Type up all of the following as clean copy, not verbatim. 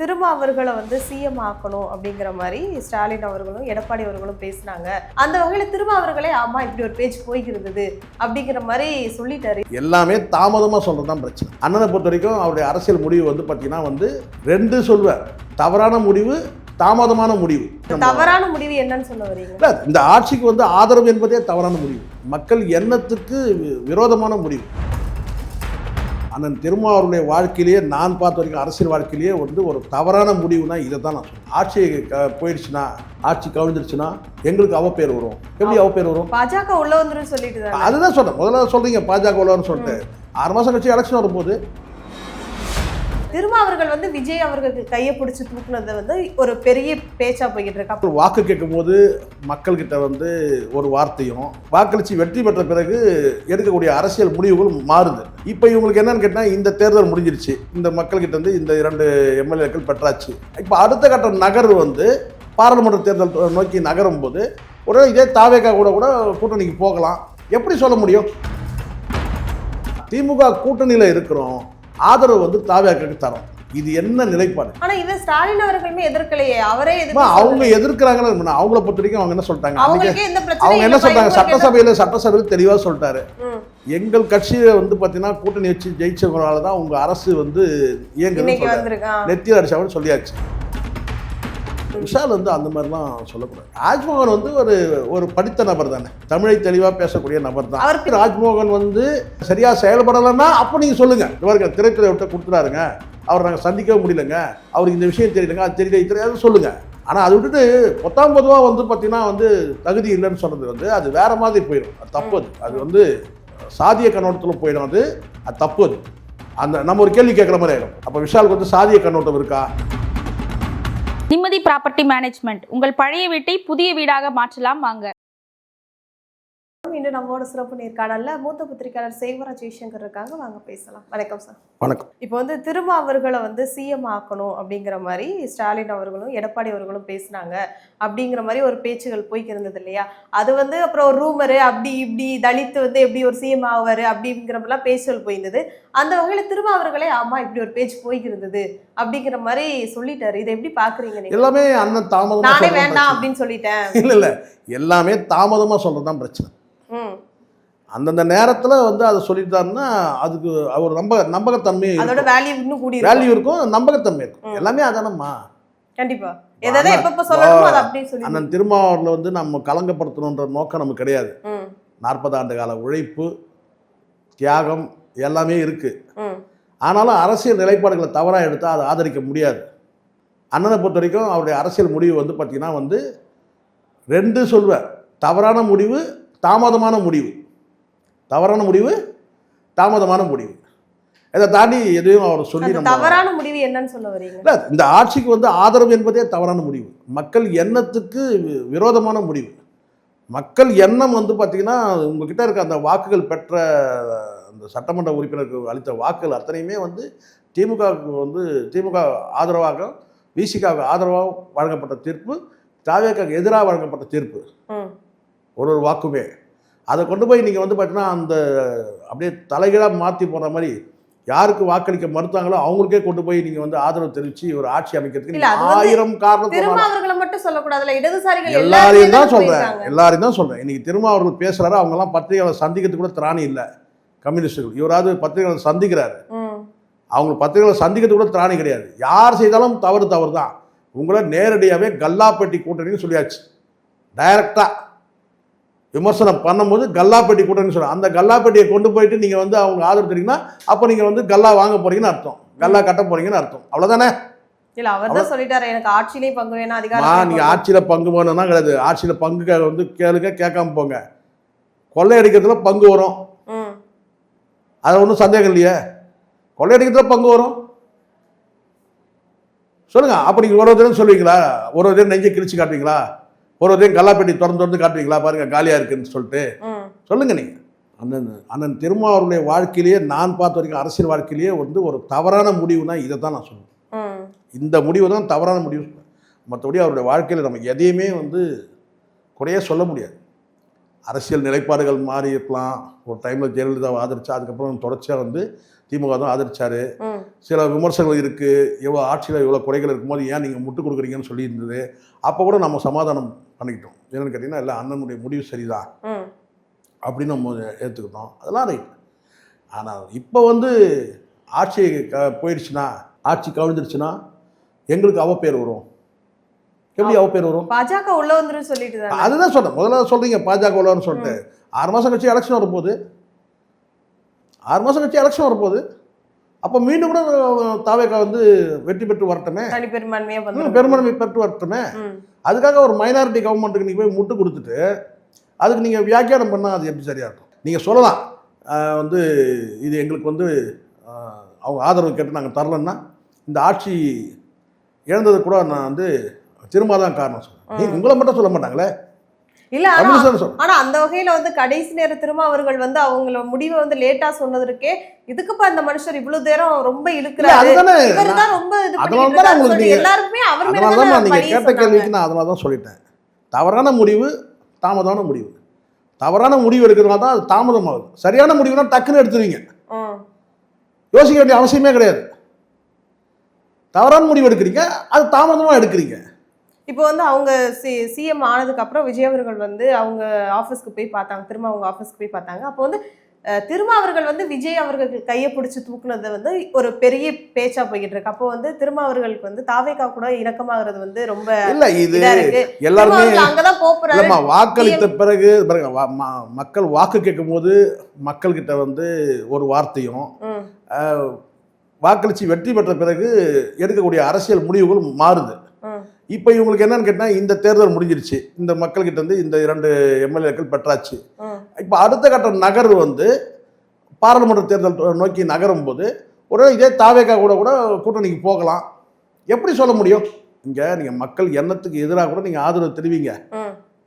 திரும்ப அவர்களை சிஎம் ஆக்கணும் அப்படிங்கிற மாதிரி ஸ்டாலின் அவர்களும் எடப்பாடி அவர்களும் பேசினாங்க. அந்த வகையில திரும்ப அவர்களே ஆமா இப்படி ஒரு பேச்சு போய்கிறது அப்படிங்கிற மாதிரி சொல்லிட்டாரு. எல்லாமே தாமதமா சொல்றதுதான் பிரச்சனை. அண்ணனை பொறுத்த வரைக்கும் அவருடைய அரசியல் முடிவு பாத்தீங்கன்னா ரெண்டு சொல்வார். தவறான முடிவு, தாமதமான முடிவு. தவறான முடிவு என்னன்னு சொல்ல வரீங்க? இந்த ஆட்சிக்கு ஆதரவு என்பதே தவறான முடிவு, மக்கள் எண்ணத்துக்கு விரோதமான முடிவு. அண்ணன் திருமாவருடைய வாழ்க்கையிலேயே நான் பார்த்த வரைக்கும் அரசியல் வாழ்க்கையிலேயே ஒரு தவறான முடிவுனா இதை தான் நான் சொல்லுவேன். ஆட்சி போயிடுச்சுன்னா, ஆட்சி கவிழ்ந்துருச்சுன்னா எங்களுக்கு அவப்பேர் வரும். எப்படி அவப்பேர் வரும்? பாஜக உள்ள வந்துரும் சொல்லிட்டு அதுதான் சொல்றேன். முதல்ல சொல்றீங்க பாஜக உள்ளன்னு சொல்லிட்டு 6 மாசம் கழிச்சு எலெக்ஷன் வரும்போது திரும்ப அவர்கள் விஜய் அவர்களுக்கு கையை பிடிச்சி தூக்குனது ஒரு பெரிய பேச்சா போய்கிட்டு இருக்கு. வாக்கு கேட்கும் போது மக்கள் கிட்ட ஒரு வார்த்தையும், வாக்களிச்சு வெற்றி பெற்ற பிறகு எடுக்கக்கூடிய அரசியல் முடிவுகள் மாறுது. இப்போ இவங்களுக்கு என்னன்னு கேட்டால், இந்த தேர்தல் முடிஞ்சிருச்சு, இந்த மக்கள் கிட்ட இந்த 2 எம்எல்ஏக்கள் பெற்றாச்சு. இப்போ அடுத்த கட்ட நகர்வு பாராளுமன்ற தேர்தல் நோக்கி நகரும் போது இதே தாவேகா கூட கூட்டணிக்கு போகலாம். எப்படி சொல்ல முடியும்? திமுக கூட்டணியில் இருக்கிறோம், ஆதரவு தாவேகாக்கு தரோம். இது என்ன நிலைப்பாடு? ஆனா இத ஸ்டாலின் அவர்களுமே எதிர்க்கலையே. அவரே அவங்க எதிர்க்கிறாங்கன்னு அவங்கள பொறுத்த வரைக்கும் அவங்க என்ன சொல்லிட்டாங்க, அவங்க என்ன சொல்றாங்க, சட்டசபையில் தெளிவா சொல்லிட்டாரு, எங்கள் கட்சியை பாத்தீங்கன்னா கூட்டணி வச்சு ஜெயிச்சவங்களால தான் உங்க அரசு இயங்குது, நெத்தியில் அடிச்சாங்கன்னு சொல்லியாச்சு. விஷால் அந்த மாதிரிலாம் சொல்லக்கூடாது. ராஜ்மோகன் ஒரு படித்த நபர் தானே, தமிழை தெளிவா பேசக்கூடிய நபர் தான். ராஜ்மோகன் சரியா செயல்படலைன்னா அப்போ நீங்க சொல்லுங்க, இவருக்கு திரைத்துறை விட்டு கொடுத்துறாருங்க, அவர் நாங்கள் சந்திக்கவே முடியலங்க, அவருக்கு இந்த விஷயம் தெரியலங்க, அது தெரியாது சொல்லுங்க. ஆனால் அதை விட்டுட்டு பொதுவாக பார்த்தீங்கன்னா தகுதி இல்லைன்னு சொன்னது அது வேற மாதிரி போயிடும். அது தப்பு. அது சாதிய கண்ணோட்டத்தில் போயிடும். அது தப்பு. அந்த நம்ம ஒரு கேள்வி கேட்குற மாதிரி ஆகிடும். அப்போ விஷாலுக்கு சாதிய கண்ணோட்டம் இருக்கா? நிம்மதி ப்ராப்பர்ட்டி மேனேஜ்மெண்ட், உங்கள் பழைய வீட்டை புதிய வீடாக மாற்றலாம் வாங்க. இன்று நம்மோட சிறப்பு நேர்காணல்ல மூத்த பத்திரிகையாளர் சேவராஜ் ஜெய்சங்கர் இருக்காங்க. வாங்க பேசலாம். வணக்கம் சார். வணக்கம். இப்போ திரும்ப அவர்களை சிஎம் ஆக்கணும் அப்படிங்கிற மாதிரி ஸ்டாலின் அவர்களும் எடப்பாடி அவர்களும் பேசினாங்க அப்படிங்கிற மாதிரி ஒரு பேச்சுகள் போய்க்கு இருந்தது இல்லையா? அது அப்புறம் ஒரு ரூமரு, அப்படி இப்படி தலித்து எப்படி ஒரு சிஎம் ஆவாரு அப்படிங்கிறப்பெல்லாம் பேச்சுகள் போயிருந்தது. அந்த வகையில திரும்ப அவர்களே ஆமா இப்படி ஒரு பேச்சு போய்கிறது அப்படிங்கிற மாதிரி சொல்லிட்டாரு. இதை எப்படி பாக்குறீங்க? எல்லாமே அண்ணன் தாமதமா, நானே வேண்டாம் அப்படின்னு சொல்லிட்டேன். இல்ல எல்லாமே தாமதமா சொல்றதுதான் பிரச்சனை. அந்தந்த நேரத்தில் அதை சொல்லிட்டாருன்னா அதுக்கு அவர் நம்பகத்தன்மை, அதோட வேல்யூ இன்னும் கூடி வேல்யூ இருக்கும், நம்பகத்தன்மை இருக்கும். எல்லாமே அதானம்மா. கண்டிப்பா. எதை எப்ப சொல்லணுமோ அதை அப்படியே சொல்லி. அண்ணன் திருமாவூர்ல நம்ம கலங்கப்படுத்தணுன்ற நோக்கம் நமக்கு கிடையாது. 40 ஆண்டு கால உழைப்பு, தியாகம் எல்லாமே இருக்கு. ஆனாலும் அரசியல் நிலைப்பாடுகளை தவறாக எடுத்தால் அதை ஆதரிக்க முடியாது. அண்ணனை பொறுத்த வரைக்கும் அவருடைய அரசியல் முடிவு பார்த்தீங்கன்னா 2 சொல்வார். தவறான முடிவு, தாமதமான முடிவு. தவறான முடிவு, தாமதமான முடிவு. இதை தாண்டி எதையும் அவர் சொல்லி தவறான முடிவு என்னன்னு சொல்ல வரீங்க? இல்லை, இந்த ஆட்சிக்கு ஆதரவு என்பதே தவறான முடிவு, மக்கள் எண்ணத்துக்கு விரோதமான முடிவு. மக்கள் எண்ணம் பார்த்தீங்கன்னா உங்ககிட்ட இருக்க அந்த வாக்குகள் பெற்ற அந்த சட்டமன்ற உறுப்பினருக்கு அளித்த வாக்குகள் அத்தனையுமே திமுகவுக்கு திமுக ஆதரவாக, விசிகாவுக்கு ஆதரவாக வழங்கப்பட்ட தீர்ப்பு, தாவேகாவுக்கு எதிராக வழங்கப்பட்ட தீர்ப்பு. ஒரு வாக்குமே அதை கொண்டு போய் நீங்கள் பார்த்தீங்கன்னா அந்த அப்படியே தலைகீழாக மாற்றி போடுற மாதிரி, யாருக்கு வாக்களிக்க மறுத்தாங்களோ அவங்களுக்கே கொண்டு போய் நீங்கள் ஆதரவு தெரிவித்து ஒரு ஆட்சி அமைக்கிறதுக்கு 1000 காரணம். திருமாவர்களை மட்டும் சொல்லக்கூடாதுல, இடதுசாரிகள் எல்லாரையும் தான் சொல்கிறேன். இன்னைக்கு திருமாவர்கள் பேசுகிறாரு, அவங்கெல்லாம் பத்திரிகையாளர் சந்திக்கிறதுக்கு கூட திராணி இல்லை. கம்யூனிஸ்டுகள் இவராது பத்திரிகையாளர் சந்திக்கிறாரு, அவங்க பத்திரிகையாளர் சந்திக்கிறதுக்கு கூட திராணி கிடையாது. யார் செய்தாலும் தவறு தான். உங்களை நேரடியாகவே கல்லாப்பட்டி கூட்டணின்னு சொல்லியாச்சு. டைரக்டாக விமர்சனம் பண்ணும்போது கல்லாப்பட்டி கூட்டணின்னு சொல்லுவாங்க. அந்த கல்லாப்பட்டியை கொண்டு போயிட்டு நீங்கள் அவங்க ஆதரவு தெரியுங்கன்னா அப்போ நீங்கள் கல்லா வாங்க போறீங்கன்னு அர்த்தம், கல்லா கட்ட போறீங்கன்னு அர்த்தம். அவ்வளோதானே? இல்லை, அவர் தான் சொல்லிட்டாரு எனக்கு ஆட்சியிலே பங்கு வேணும், அதிகாரம். நீங்கள் ஆட்சியில் பங்கு வேணும்னா கிடையாது. ஆட்சியில் பங்கு கேளுங்க, கேட்காம போங்க. கொள்ளையடிக்கிறதுல பங்கு வரும், அது ஒன்றும் சந்தேகம் இல்லையே. கொள்ளையடிக்கிறதுல பங்கு வரும் சொல்லுங்க. அப்போ நீங்கள் ஒரு தினம் சொல்லுவீங்களா? ஒரு தினம் நெஞ்சை கிழிச்சு காட்டுவீங்களா? ஒரு தினம் கல்லாப்பேட்டி திறந்து காட்டுவீங்களா? பாருங்க காலியா இருக்குன்னு சொல்லிட்டு சொல்லுங்க. நீங்க அண்ணன் திருமாவருடைய வாழ்க்கையிலேயே நான் பார்த்த வரைக்கும் அரசியல் வாழ்க்கையிலேயே ஒரு தவறான முடிவுனா இதை தான் நான் சொல்லுவேன். இந்த முடிவு தான் தவறான முடிவு. மற்றபடி அவருடைய வாழ்க்கையில் நம்ம எதையுமே குறைய சொல்ல முடியாது. அரசியல் நிலைப்பாடுகள் மாறி இருக்கலாம். ஒரு டைமில் ஜெயலலிதாவை ஆதரிச்சா, அதுக்கப்புறம் தொடர்ச்சியாக வந்து திமுக தான் ஆதரிச்சார். சில விமர்சனங்கள் இருக்குது, எவ்வளோ ஆட்சியில் எவ்வளோ குறைகள் இருக்கும்போது ஏன் நீங்கள் முட்டு கொடுக்குறீங்கன்னு சொல்லியிருந்தது. அப்போ கூட நம்ம சமாதானம் பண்ணிக்கிட்டோம். என்னென்னு கேட்டிங்கன்னா, இல்லை அண்ணனுடைய முடிவு சரிதான் அப்படின்னு நம்ம ஏற்றுக்கிட்டோம். அதெல்லாம் ரைட். ஆனால் இப்போ வந்து ஆட்சி போயிடுச்சுன்னா, ஆட்சி கவிழ்ந்துருச்சுன்னா எங்களுக்கு அவப்பேர் வரும். எப்படி அவப்பேர் வரும்? பாஜக உள்ள வந்துரும் சொல்லிட்டு அதுதான் சொல்றேன். முதல்ல சொல்றீங்க பாஜக உள்ளன்னு சொல்லிட்டு 6 மாசம் கழிச்சு எலெக்ஷன் வரப்போகுது. 6 மாசம் கழிச்சு எலெக்ஷன் வரப்போகுது. அப்போ மீண்டும் கூட தாவேகா வந்து வெற்றி பெற்று வரட்டுமே, பெரும்பான்மை பெற்று வரட்டுமே. அதுக்காக ஒரு மைனாரிட்டி கவர்மெண்ட்டுக்கு நீங்கள் போய் முட்டு கொடுத்துட்டு அதுக்கு நீங்கள் வியாக்கியானம் பண்ணால் அது எப்படி சரியாக இருக்கும்? நீங்கள் சொல்லலாம் வந்து இது எங்களுக்கு வந்து அவங்க ஆதரவு கேட்டு நாங்கள் தரலன்னா இந்த ஆட்சி இழந்தது கூட நான் வந்து திரும்ப தான் காரணம் சொல்லுவேன். நீ உங்களை மட்டும் சொல்ல மாட்டாங்களே. இல்ல ஆனா அந்த வகையில வந்து கடைசி நேர திரும்ப அவர்கள் வந்து அவங்கள முடிவை வந்து லேட்டா சொன்னதற்கே இதுக்குப்பா அந்த மனுஷர் இவ்வளவு நேரம் ரொம்ப இழுக்கிறாரு, இவர்தான் ரொம்ப இது பண்ணிருக்காரு எல்லாருமே அவர் மேல தான். நீங்க கேட்ட கேள்விக்கு நான் அதனால தான் சொல்லிட்டேன். தவறான முடிவு தாமதமான முடிவு. தவறான முடிவு எடுக்கிறதுனால தான் அது தாமதமாகுது. சரியான முடிவுனா டக்குன்னு எடுத்துருவீங்க, யோசிக்க வேண்டிய அவசியமே கிடையாது. தவறான முடிவு எடுக்கிறீங்க, அது தாமதமாக எடுக்கிறீங்க. இப்போ வந்து அவங்க சிஎம் ஆனதுக்கு அப்புறம் விஜய் அவர்கள் வந்து அவங்க ஆஃபீஸ்க்கு போய் பார்த்தாங்க, திரும்ப அவங்க ஆஃபீஸ்க்கு போய் பார்த்தாங்க. அப்போ வந்து திரும்ப அவர்கள் வந்து விஜய் அவர்கள் கையை பிடிச்சி தூக்குனது வந்து ஒரு பெரிய பேச்சா போய்கிட்டு இருக்கு. அப்போ வந்து திரும்ப அவர்களுக்கு வந்து தாவேகா கூட இணக்கமாகிறது வந்து ரொம்ப இல்ல. இது எல்லாருமே அங்கதான் போறாரு. வாக்களித்த பிறகு மக்கள் வாக்கு கேட்கும் போது மக்கள் கிட்ட வந்து ஒரு வார்த்தையும், வாக்களிச்சு வெற்றி பெற்ற பிறகு எடுக்கக்கூடிய அரசியல் முடிவுகள் மாறுது. இப்போ இவங்களுக்கு என்னன்னு கேட்டால், இந்த தேர்தல் முடிஞ்சிருச்சு, இந்த மக்கள்கிட்ட வந்து இந்த 2 எம்எல்ஏக்கள் பெற்றாச்சு. இப்போ அடுத்த கட்ட நகர்வு வந்து பாராளுமன்ற தேர்தல் நோக்கி நகரும் போது உடனே இதே தாவேகா கூட கூட்டணிக்கு போகலாம். எப்படி சொல்ல முடியும்? இங்கே நீங்கள் மக்கள் எண்ணத்துக்கு எதிராக கூட நீங்கள் ஆதரவு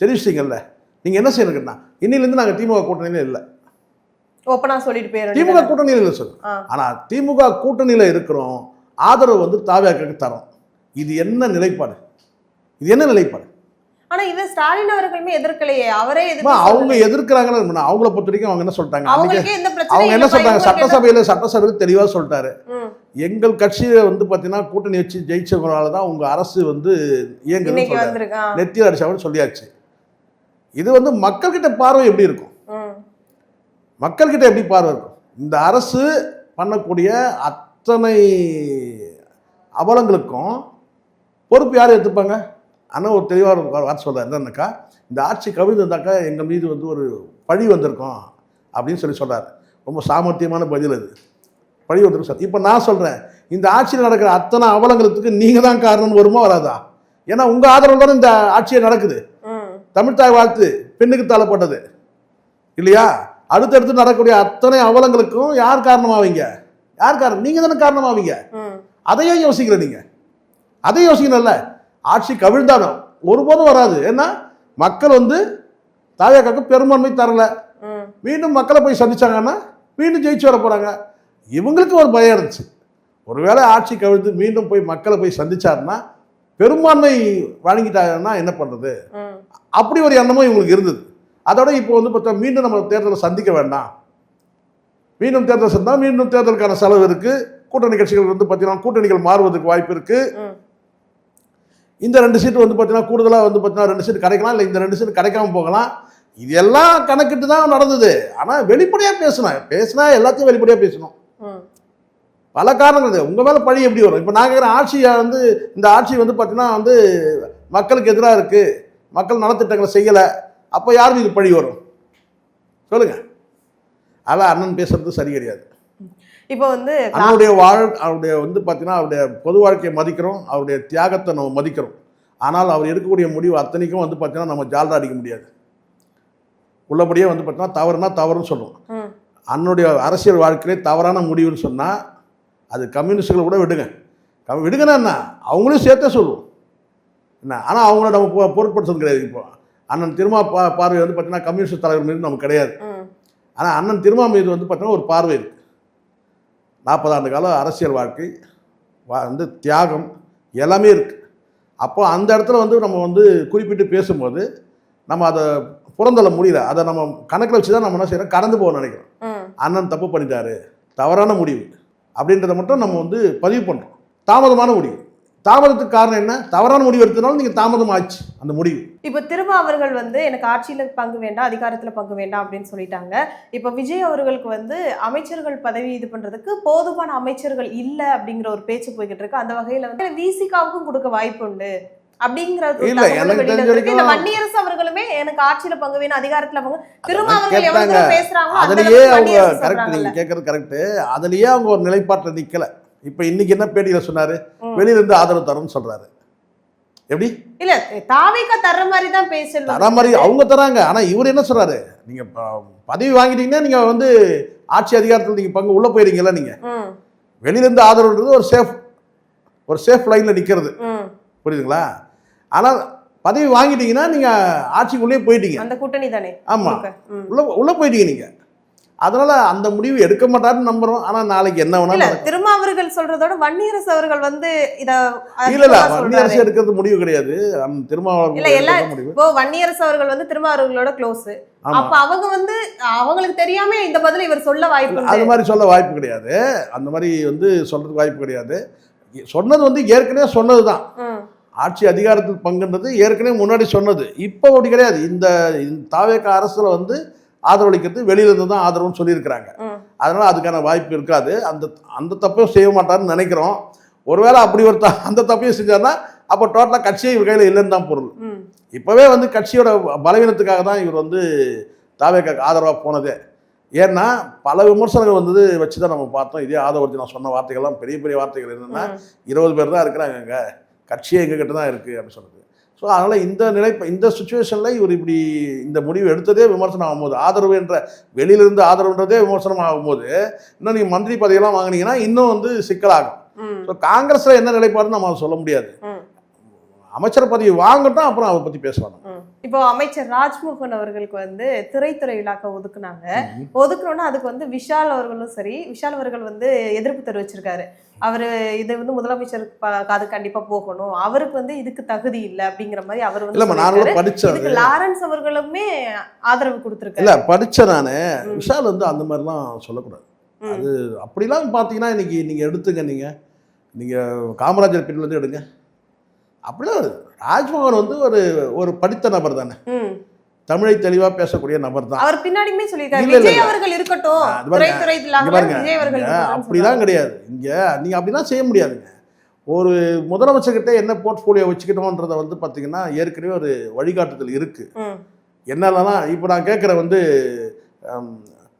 தெரிவிச்சிங்கல்ல. நீங்கள் என்ன செய்யணும் கேட்டால், இன்னிலேருந்து நாங்கள் திமுக கூட்டணியில் இல்லை, திமுக கூட்டணியில் இல்லை சொல்லு. ஆனால் திமுக கூட்டணியில் இருக்கிறோம், ஆதரவு வந்து தாவேகாக்கு தரோம். இது என்ன நிலைப்பாடு? இது என்ன நிலைப்பாடு? ஆனா இத ஸ்டாலின் அவர்களுமே எதிர்க்கலையே, அவரே அவங்க எதிர்க்கிறாங்கன்னு அவங்கள பொறுத்த வரைக்கும் அவங்க என்ன சொல்லிட்டாங்க, அவங்க என்ன சொல்றாங்க, சட்டசபையில் தெளிவாக சொல்லிட்டாரு, எங்கள் கட்சியை வந்து பார்த்தீங்கன்னா கூட்டணி வச்சு ஜெயிச்சவங்களால தான் உங்க அரசு வந்து இயங்குது, நெத்தியில் அடிச்சாங்கன்னு சொல்லியாச்சு. இது வந்து மக்கள்கிட்ட பார்வை எப்படி இருக்கும்? மக்கள்கிட்ட எப்படி பார்வை இருக்கும்? இந்த அரசு பண்ணக்கூடிய அத்தனை அவலங்களுக்கும் பொறுப்பு யார் எடுத்துப்பாங்க? ஆனால் ஒரு தெளிவாக வார்த்தை சொல்கிறார், என்னன்னாக்கா இந்த ஆட்சி கவிழ்ந்தாக்கா எங்கள் மீது வந்து ஒரு பழி வந்திருக்கோம் அப்படின்னு சொல்கிறார். ரொம்ப சாமர்த்தியமான பதில் அது. பழி வந்திருக்கும் சார். இப்போ நான் சொல்கிறேன், இந்த ஆட்சியில் நடக்கிற அத்தனை அவலங்களுக்கு நீங்கள் தான் காரணம் வருமா வராதா? ஏன்னா உங்கள் ஆதரவு தானே இந்த ஆட்சியை நடக்குது. தமிழ்தாய் வாழ்த்து பெண்ணுக்கு தள்ளப்பட்டது இல்லையா? அடுத்தடுத்து நடக்கக்கூடிய அத்தனை அவலங்களுக்கும் யார் காரணமாவீங்க? யார் காரணம்? நீங்கள் தானே காரணமாவீங்க. அதையும் யோசிக்கிற நீங்கள், அதை யோசிக்கணும்ல. ஆட்சி கவிழ்ந்தாலும் ஒருபோதும் வராது. ஏன்னா மக்கள் வந்து தாவேகாக்கு பெரும்பான்மை தரல, மீண்டும் மக்களை போய் சந்திச்சாங்கன்னா மீண்டும் ஜெயிச்சு வர போறாங்க. இவங்களுக்கு ஒரு பயம் இருந்துச்சு, ஒருவேளை ஆட்சி கவிழ்ந்து மீண்டும் போய் மக்களை போய் சந்திச்சாருன்னா பெரும்பான்மை வழங்கிட்டாங்கன்னா என்ன பண்றது, அப்படி ஒரு எண்ணமும் இவங்களுக்கு இருந்தது. அதோட இப்போ வந்து பார்த்தா மீண்டும் நம்ம தேர்தலை சந்திக்க வேண்டாம், மீண்டும் தேர்தல் சந்தித்தா மீண்டும் தேர்தலுக்கான செலவு இருக்கு, கூட்டணி கட்சிகள் வந்து பார்த்தீங்கன்னா கூட்டணிகள் மாறுவதற்கு வாய்ப்பு இருக்கு. இந்த 2 சீட்டு வந்து பார்த்தீங்கன்னா கூடுதலாக வந்து பார்த்தீங்கன்னா 2 சீட்டு கிடைக்கலாம், இல்லை இந்த 2 சீட்டு கிடைக்காம போகலாம். இதெல்லாம் கணக்கிட்டு தான் நடந்தது. ஆனால் வெளிப்படையாக பேசினா எல்லாத்தையும் வெளிப்படையாக பேசணும். பல காரணங்கள். உங்கள் மேலே பழி எப்படி வரும்? இப்போ நான் கேட்குற ஆட்சியை வந்து இந்த ஆட்சி வந்து பார்த்தீங்கன்னா வந்து மக்களுக்கு எதிராக இருக்குது, மக்கள் நலத்திட்டங்களை செய்யலை, அப்போ யார் மீது பழி வரும் சொல்லுங்கள்? அதான் அண்ணன் பேசுறது சரி கிடையாது. இப்போ வந்து அவருடைய வந்து பார்த்தீங்கன்னா அவருடைய பொது வாழ்க்கையை மதிக்கிறோம், அவருடைய தியாகத்தை நம்ம மதிக்கிறோம். ஆனால் அவர் எடுக்கக்கூடிய முடிவு அத்தனைக்கும் வந்து பார்த்தீங்கன்னா நம்ம ஜால்ரா அடிக்க முடியாது. உள்ளபடியே வந்து பார்த்தீங்கன்னா தவறுனா தவறுன்னு சொல்லுவோம். அன்னுடைய அரசியல் வாழ்க்கையிலே தவறான முடிவுன்னு சொன்னால் அது கம்யூனிஸ்டுகளை கூட விடுங்கன்னா என்ன, அவங்களையும் சேர்த்தே சொல்லுவோம் என்ன. ஆனால் அவங்கள நம்ம பொருட்படுத்துறது கிடையாது. இப்போ அண்ணன் திருமா பார்வை வந்து பார்த்தீங்கன்னா கம்யூனிஸ்ட் தலைவர் மீது நமக்கு கிடையாது. ஆனால் அண்ணன் திருமா மீது வந்து பார்த்தீங்கன்னா ஒரு பார்வை இருக்குது. 40 ஆண்டு கால அரசியல் வாழ்க்கை வந்து தியாகம் எல்லாமே இருக்குது. அப்போ அந்த இடத்துல வந்து நம்ம வந்து குறிப்பிட்டு பேசும்போது நம்ம அதை புறந்தள்ள முடியல. அதை நம்ம கணக்கில் வச்சு தான் நம்ம என்ன செய்யறோம், கடந்து போக நினைக்கிறோம். அண்ணன் தப்பு பண்ணிட்டாரு, தவறான முடிவு அப்படின்றத மட்டும் நம்ம வந்து பதிவு பண்ணுறோம். தாமதமான முடிவு. தாமதத்துக்கு காரணம் என்ன? தவறான முடிவு எடுத்தனாலும் நீங்கள் தாமதம் ஆச்சு அந்த முடிவு. இப்போ திரும்ப அவர்கள் வந்து எனக்கு ஆட்சியில் பங்கு வேண்டாம், அதிகாரத்தில் பங்கு வேண்டாம் அப்படின்னு சொல்லிட்டாங்க. இப்போ விஜய் அவர்களுக்கு வந்து அமைச்சர்கள் பதவி இது பண்றதுக்கு போதுமான அமைச்சர்கள் இல்லை அப்படிங்கிற ஒரு பேச்சு போய்கிட்டு இருக்கு. அந்த வகையில வந்து விசிகாவுக்கும் கொடுக்க வாய்ப்பு உண்டு அப்படிங்கிற வன்னியரசு அவர்களுமே எனக்கு ஆட்சியில பங்கு வேணும், அதிகாரத்துல பங்கு, திரும்ப அவர்கள் எவ்வளவு தூரம் பேசுறாங்களோ அதுலயே அவங்க கரெக்ட், நீங்க கேட்கறது கரெக்ட். அதுலயே அவங்க ஒரு நிலைப்பாட்டில் நிக்கல. இப்ப இன்னைக்கு என்ன பேட்டியில சொன்னாரு, வெளியில இருந்து ஆதரவு தரணும்னு சொல்றாரு. எப்படி இல்ல தாவேகா தர்ற மாதிரி தான் பேசல, தர மாதிரி அவங்க தராங்க. ஆனா இவர் என்ன சொல்றாரு, நீங்க பதவி வாங்கிட்டீங்கன்னா நீங்க வந்து ஆட்சி அதிகாரத்தில் நீங்க பங்கு உள்ள போயிருக்கீங்களா, நீங்க வெளியில இருந்து ஆதரவுன்றது ஒரு சேஃப் லைன்ல நிக்கிறது, புரியுதுங்களா? ஆனால் பதவி வாங்கிட்டீங்கன்னா நீங்க ஆட்சிக்குள்ளே போயிட்டீங்க, அந்த கூட்டணி தானே. ஆமா, உள்ள போயிட்டீங்க நீங்க. அதனால அந்த முடிவு எடுக்க மாட்டாருன்னு நம்புறோம். ஆனா நாளைக்கு என்ன வேணாலும் திரும்ப அவர்கள் சொல்றதோட வன்னியரசு அவர்கள் வந்து இத இல்ல வன்னியரசு எடுக்கிறது முடிவு கிடையாது. வன்னியரசு அவர்கள் வந்து திரும்ப அவர்களோட க்ளோஸ். அப்ப அவங்க வந்து அவங்களுக்கு தெரியாம இந்த பதில இவர் சொல்ல வாய்ப்பு, அது மாதிரி சொல்ல வாய்ப்பு கிடையாது. அந்த மாதிரி வந்து சொல்றதுக்கு வாய்ப்பு கிடையாது. சொன்னது வந்து ஏற்கனவே சொன்னதுதான். ஆட்சி அதிகாரத்தில் பங்குன்றது ஏற்கனவே முன்னாடி சொன்னது. இப்போ அப்படி கிடையாது. இந்த தாவேகா அரசுல வந்து ஆதரவளிக்கிறது வெளியில இருந்து தான் ஆதரவுன்னு சொல்லியிருக்கிறாங்க. அதனால அதுக்கான வாய்ப்பு இருக்காது. அந்த தப்பையும் செய்ய மாட்டாருன்னு நினைக்கிறோம். ஒருவேளை அப்படி அந்த தப்பையும் செஞ்சாருன்னா அப்போ டோட்டலாக கட்சியே இவர் கையில் இல்லைன்னு தான் பொருள். இப்போவே வந்து கட்சியோட பலவீனத்துக்காக தான் இவர் வந்து தாவேகாக்கு ஆதரவாக போனதே. ஏன்னா பல விமர்சனங்கள் வந்தது வச்சு தான் நம்ம பார்த்தோம். இதே ஆதரவு நான் சொன்ன வார்த்தைகள்லாம் பெரிய பெரிய வார்த்தைகள் என்னென்னா 20 பேர் தான் இருக்கிறாங்க, அங்கே கட்சியே எங்ககிட்ட தான் இருக்குது அப்படின்னு சொன்னது. ஸோ அதனால் இந்த சுச்சுவேஷனில் இவர் இப்படி இந்த முடிவு எடுத்ததே விமர்சனம் ஆகும்போது, ஆதரவு என்ற வெளியிலிருந்து ஆதரவுன்றதே விமர்சனம் ஆகும்போது, இன்னும் நீங்கள் மந்திரி பதவியெல்லாம் வாங்கினீங்கன்னா இன்னும் வந்து சிக்கலாகும். ஸோ காங்கிரஸில் என்ன நிலைப்பாடுன்னு நம்ம சொல்ல முடியாது. அமைச்சர் பதவி வாங்கட்டும், அப்புறம் அதை பற்றி பேசுவாங்க. இப்போ அமைச்சர் ராஜ்மோகன் அவர்களுக்கு வந்து திரைத்துறை விழாக்க ஒதுக்கணும்னா அதுக்கு வந்து விஷால் அவர்களும் சரி, விஷால் அவர்கள் வந்து எதிர்ப்பு தெரிவிச்சிருக்காரு. அவர் இது வந்து முதலமைச்சர் அது கண்டிப்பா போகணும், அவருக்கு வந்து இதுக்கு தகுதி இல்லை அப்படிங்கிற மாதிரி அவர் வந்து லாரன்ஸ் அவர்களுமே ஆதரவு கொடுத்திருக்காரு. இல்ல படிச்ச நானு விஷால் வந்து அந்த மாதிரிலாம் சொல்லக்கூடாது. அது அப்படிலாம் பார்த்தீங்கன்னா இன்னைக்கு நீங்க எடுத்துங்க, நீங்க காமராஜர் பீரியட்ல இருந்து எடுங்க, அப்படிலாம் ராஜ்மோகன் வந்து ஒரு படித்த நபர் தானே, தமிழை தெளிவா பேசக்கூடிய நபர் தான். அவர் பின்னாடியுமே சொல்லியிருக்காரு விஜய் அவர்கள் இருக்கட்டும், அப்படிலாம் கிடையாது. இங்க நீங்க அப்படிலாம் செய்ய முடியாதுங்க. ஒரு முதலமைச்சர்கிட்ட என்ன போர்ட்ஃபோலியோ வச்சுக்கிட்டோன்றத வந்து பார்த்தீங்கன்னா ஏற்கனவே ஒரு வழிகாட்டுதல் இருக்கு. என்னெல்லாம் இப்போ நான் கேட்குற வந்து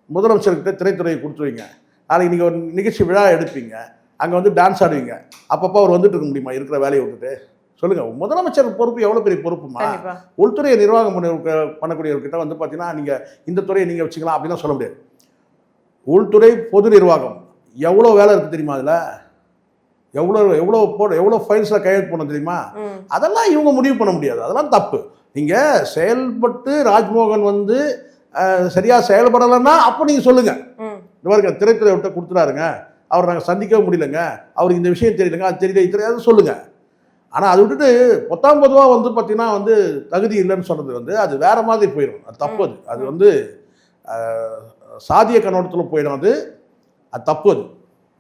முதலமைச்சர்கிட்ட திரைத்துறையை கொடுத்துருவீங்க, நாளைக்கு நீங்கள் ஒரு நிகழ்ச்சி விழா எடுப்பீங்க, அங்கே வந்து டான்ஸ் ஆடுவீங்க, அப்பப்போ அவர் வந்துட்டு இருக்க முடியுமா இருக்கிற வேலையை விட்டுட்டு? சொல்லுங்க. முதலமைச்சர் பொறுப்பு எவ்வளோ பெரிய பொறுப்புமா? உள்துறையை நிர்வாகம் பண்ணக்கூடியவர்கிட்ட வந்து பார்த்தீங்கன்னா நீங்கள் இந்த துறையை நீங்கள் வச்சுக்கலாம் அப்படிலாம் சொல்ல முடியாது. உள்துறை பொது நிர்வாகம் எவ்வளோ வேலை இருக்குது தெரியுமா? அதில் எவ்வளோ ஃபைல்ஸில் கையெழுத்து பண்ண தெரியுமா? அதெல்லாம் இவங்க முடிவு பண்ண முடியாது. அதெல்லாம் தப்பு. நீங்கள் செயல்பட்டு ராஜ்மோகன் வந்து சரியாக செயல்படலைன்னா அப்போ நீங்கள் சொல்லுங்கள், இந்த மாதிரி திரைத்துறை விட்ட கொடுத்துட்டாருங்க, அவர் நாங்கள் சந்திக்கவே முடியலங்க, அவருக்கு இந்த விஷயம் தெரியலங்க, அது தெரியாது சொல்லுங்கள். ஆனால் அதை விட்டுட்டு பொதுவாக வந்து பார்த்தீங்கன்னா வந்து தகுதி இல்லைன்னு சொன்னது வந்து அது வேற மாதிரி போயிடும். அது தப்பு. அது வந்து சாதிய கண்ணோட்டத்தில் போயிடும். அது தப்பு.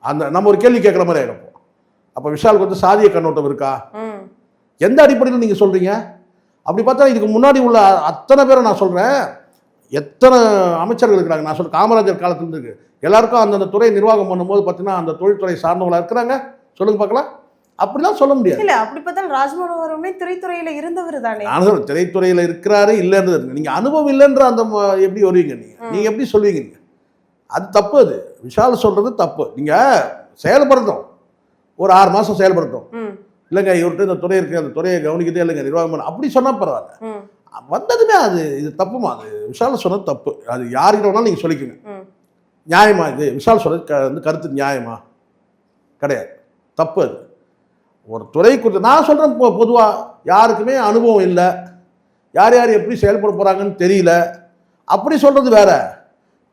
அந்த நம்ம ஒரு கேள்வி கேட்குற மாதிரி ஆகிடும். அப்போ விஷாலுக்கு வந்து சாதிய கண்ணோட்டம் இருக்கா? எந்த அடிப்படையில் நீங்கள் சொல்கிறீங்க? அப்படி பார்த்தா இதுக்கு முன்னாடி உள்ள அத்தனை பேரை நான் சொல்கிறேன், எத்தனை அமைச்சர்கள் இருக்கிறாங்க. நான் சொல்கிறேன் காமராஜர் காலத்துலேருந்து இருக்கு. எல்லாருக்கும் அந்தந்த துறை நிர்வாகம் பண்ணும்போது பார்த்தீங்கன்னா அந்த தொழில்துறை சார்ந்தவங்களா இருக்கிறாங்க. சொல்லுங்க பார்க்கலாம். அப்படிலாம் சொல்ல முடியாது. இல்ல அப்படி பார்த்தா ராஜ்மோகன் அவருமே திரைத்துறையில இருந்தவர் தானே. நான் திரைத்துறையில இருக்கிறாரு இல்லைன்றது நீங்க அனுபவம் இல்லைன்ற அந்த எப்படி வருவீங்க? நீங்க எப்படி சொல்வீங்க? அது தப்பு. அது விஷால் சொல்றது தப்பு. நீங்க செயல்படுத்தணும், ஒரு 6 மாசம் செயல்படுத்தணும். இல்லைங்க இவர்கிட்ட இந்த துறை இருக்கு, அந்த துறையை கவனிக்கிட்டே இல்லைங்க நிர்வாகம் பண்ண, அப்படி சொன்னா பரவாயில்ல. வந்ததுமே அது இது தப்புமா? அது விஷால் சொன்னது தப்பு. அது யார்கிட்ட வேணாலும் நீங்க சொல்லிக்கோங்க. நியாயமா இது விஷால் சொல்றது வந்து கருத்து நியாயமா? கிடையாது, தப்பு. அது ஒரு துறை குறித்து நான் சொல்கிறேன். பொதுவாக யாருக்குமே அனுபவம் இல்லை, யார் எப்படி செயல்பட போகிறாங்கன்னு தெரியல, அப்படி சொல்கிறது வேற.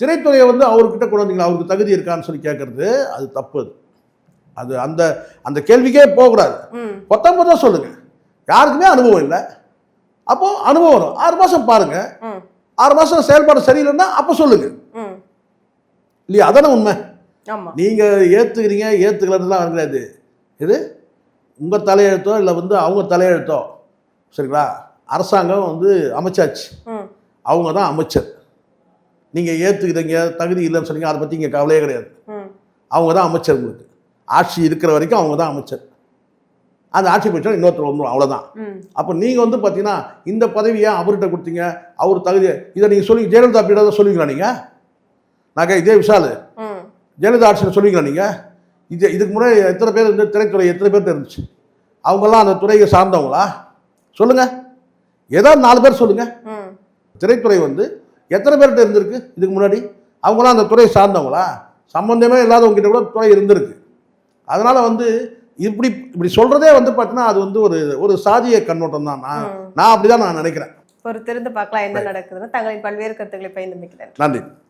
திரைத்துறையை வந்து அவர்கிட்ட கொண்டு வந்தீங்களா, அவருக்கு தகுதி இருக்கான்னு சொல்லி கேட்கறது அது தப்பு. அது அந்த அந்த கேள்விக்கே போகக்கூடாது. 19 சொல்லுங்க. யாருக்குமே அனுபவம் இல்லை, அப்போ அனுபவம் வரும். 6 மாதம் பாருங்க, 6 மாசம் செயல்பாடு சரியில்லைன்னா அப்ப சொல்லுங்க ம். இல்லையா? அதானே உண்மை. ஆமா. நீங்க ஏத்துக்கிறீங்க ஏத்துக்கலன்னுலாம் கிடையாது. இது உங்க தலையெழுத்தோ இல்லை வந்து அவங்க தலையெழுத்தோ, சரிங்களா? அரசாங்கம் வந்து அமைச்சாச்சு, ம். அவங்க தான் அமைச்சர். நீங்க ஏத்துக்கிறீங்க தகுதி இல்லைன்னு சொன்னீங்க, அதை பத்தி இங்க கவலையே கிடையாது. ம். அவங்க தான் அமைச்சர். உங்களுக்கு ஆட்சி இருக்கிற வரைக்கும் அவங்க தான் அமைச்சர். அந்த ஆட்சி போயிட்டா இன்னொருத்தர் வந்துடும், அவ்வளோதான். ம். அப்போ நீங்க வந்து பார்த்தீங்கன்னா இந்த பதவியை அவர்கிட்ட கொடுத்தீங்க, அவர் தகுதி இதை நீங்க சொல்லி ஜெயலலிதா பீரியட் தான் சொல்லுவீங்களா நீங்க? நான் இதே விஷால் ம். ஜெயலலிதா ஆட்சியில் சொல்லுவீங்களா நீங்க? இதுக்கு முன்னாடி எத்தனை பேர் வந்து திரைத்துறை எத்தனை பேர் இருந்துச்சு? அவங்கெல்லாம் அந்த துறையை சார்ந்தவங்களா? சொல்லுங்க, ஏதாவது 4 பேர் சொல்லுங்க. ம். திரைத்துறை வந்து எத்தனை பேர்கிட்ட இருந்திருக்கு இதுக்கு முன்னாடி? அவங்களாம் அந்த துறையை சார்ந்தவங்களா? சம்பந்தமே இல்லாதவங்க கிட்ட கூட துறை இருந்திருக்கு. அதனால வந்து இப்படி சொல்றதே வந்து பார்த்தீங்கன்னா அது வந்து ஒரு சாதிய கண்ணோட்டம் தான். நான் அப்படிதான் நான் நினைக்கிறேன். பொறுத்திருந்து பார்க்கலாம் என்ன நடக்குதுன்னு. தங்களின் பல்வேறு கருத்துக்களை பகிர்ந்து மிக்கிறேன். நன்றி.